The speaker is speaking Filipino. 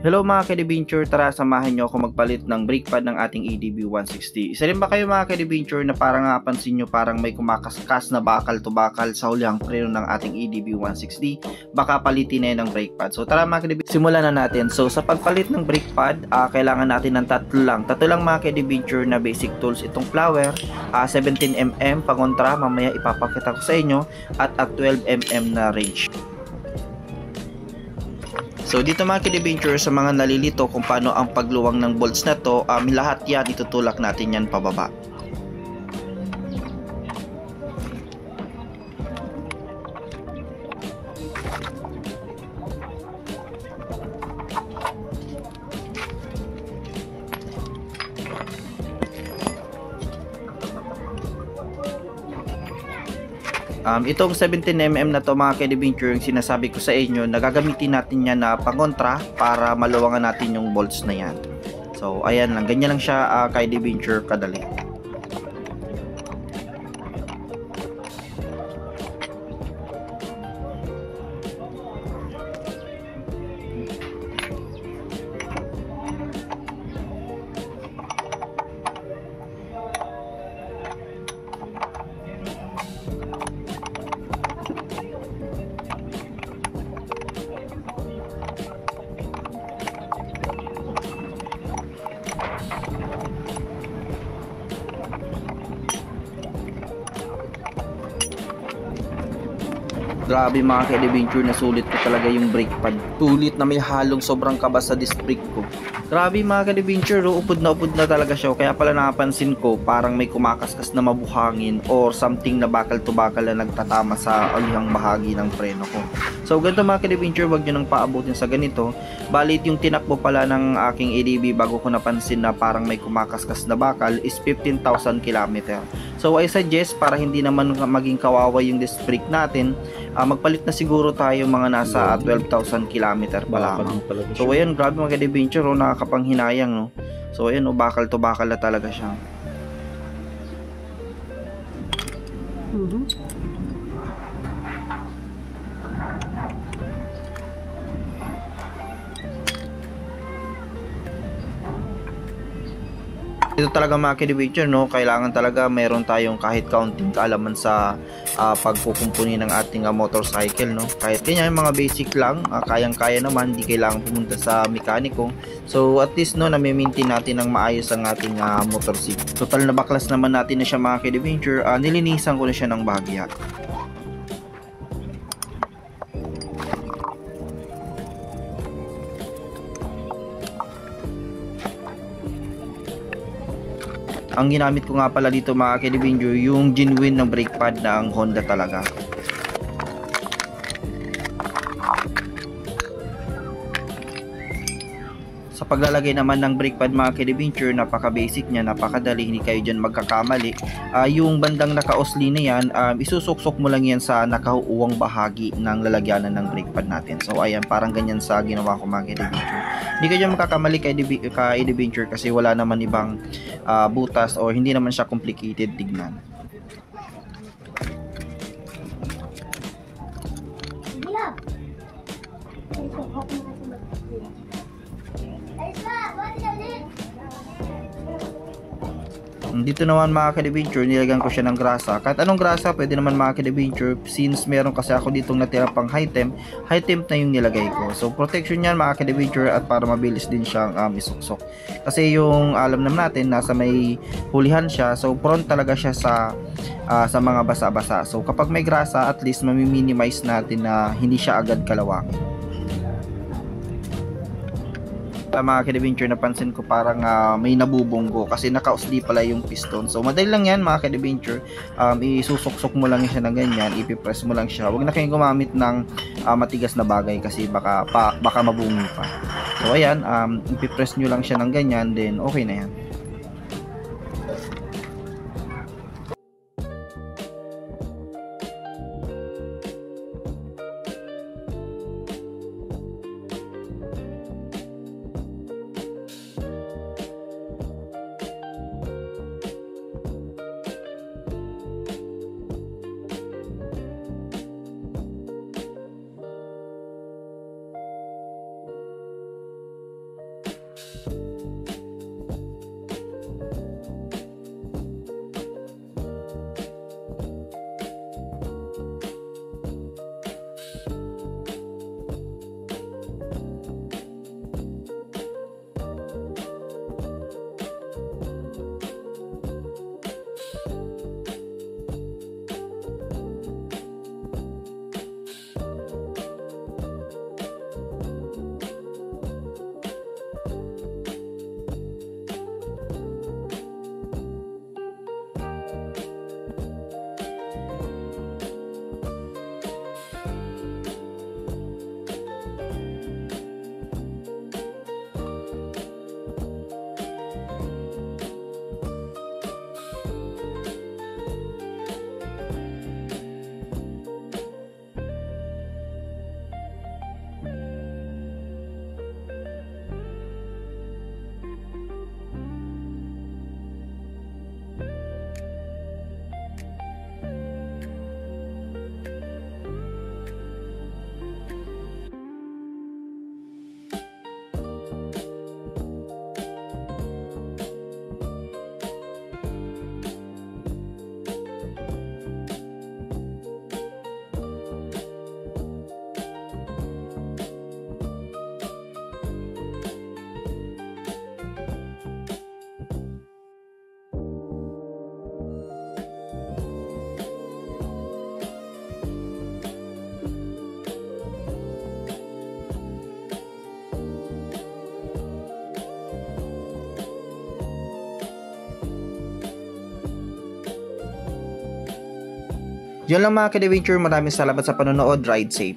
Hello mga ka-adventure, tara samahan nyo ako magpalit ng brake pad ng ating ADB 160. Isa rin ba kayo mga ka-adventure na parang napansin nyo parang may kumakaskas na bakal to bakal sa hulihang preno ng ating ADB 160? Baka palitin na yun ng brake pad. So tara mga ka-adventure, simulan na natin. So sa pagpalit ng brake pad, kailangan natin ng tatlo lang mga ka-adventure na basic tools. Itong flower, 17mm pangontra, mamaya ipapakita ko sa inyo, at 12mm na wrench. So dito mga ka-adventure, sa mga nalilito kung paano ang pagluwang ng bolts na to, lahat yan itutulak natin yan pababa. Itong 17mm na to mga ka-adventure, yung sinasabi ko sa inyo, nagagamitin natin yan na pangontra para maluwangan natin yung bolts na yan. So ayan lang, ganyan lang siya ka-adventure kadali. Grabe mga ka-adventure, na sulit ko talaga yung brake pad. Tulit na may halong sobrang kaba sa disc brake ko. Grabe mga ka-adventure, upod na talaga siya. Kaya pala napansin ko parang may kumakaskas na mabuhangin or something na bakal to bakal na nagtatama sa alihang bahagi ng preno ko. So ganito mga ka-adventure, wag nyo nang paabutin sa ganito. Balit yung tinakbo pala ng aking ADB bago ko napansin na parang may kumakaskas na bakal is 15,000 km. So I suggest, para hindi naman maging kawawa yung disc brake natin, magpalit na siguro tayo mga nasa 12,000 km pa lamang. So ayun, grabe mga ka-adventure, nakakapanghinayang, no. So ayun, bakal to bakal na talaga siya. Ito talaga mga ka-adventure, no, kailangan talaga meron tayong kahit kaunting kaalaman sa pagkukumpuni ng ating motorcycle, no. Kahit ganyan mga basic lang, kayang-kaya naman, di kailangan pumunta sa mekaniko. So at least, no, na-maintain natin ng maayos ang ating motorcycle. Total na baklas naman natin na siya mga ka-adventure, nilinisan ko na siya ng bahagya. Ang ginamit ko nga pala dito mga ka-adventure, yung genuine ng brake pad na ang Honda talaga. Sa paglalagay naman ng brake pad mga ka-adventure, napaka basic niya, napakadali, hindi kayo dyan magkakamali. Yung bandang naka-osli na yan, isusuksok mo lang yan sa nakauuwang bahagi ng lalagyanan ng brake pad natin. So ayan, parang ganyan sa ginawa ko mga ka-adventure. Hindi kayo dyan magkakamali ka-adventure kasi wala naman ibang butas or hindi naman siya complicated tignan. Dito naman mga ka-adventure, nilagyan ko siya ng grasa. Kahit anong grasa, pwede naman mga ka-adventure, since meron kasi ako ditong natira pang high temp na yung nilagay ko. So protection yan mga ka-adventure, at para mabilis din siyang isuksok. Kasi yung alam naman natin, nasa may hulihan siya, so prone talaga siya sa mga basa-basa. So kapag may grasa, at least mami-minimize natin na hindi siya agad kalawangin. Mga ka-adventure, napansin ko parang may nabubunggo kasi naka-usli pala yung piston. So madali lang yan mga ka-adventure, isusuksok mo lang siya ng ganyan, ipipress mo lang siya. Huwag na kayong gumamit ng matigas na bagay kasi baka mabungi pa. So ayan, ipipress nyo lang siya ng ganyan, then okay na yan. Yun lang mga ka-adventure, maraming salamat sa panonood, ride safe.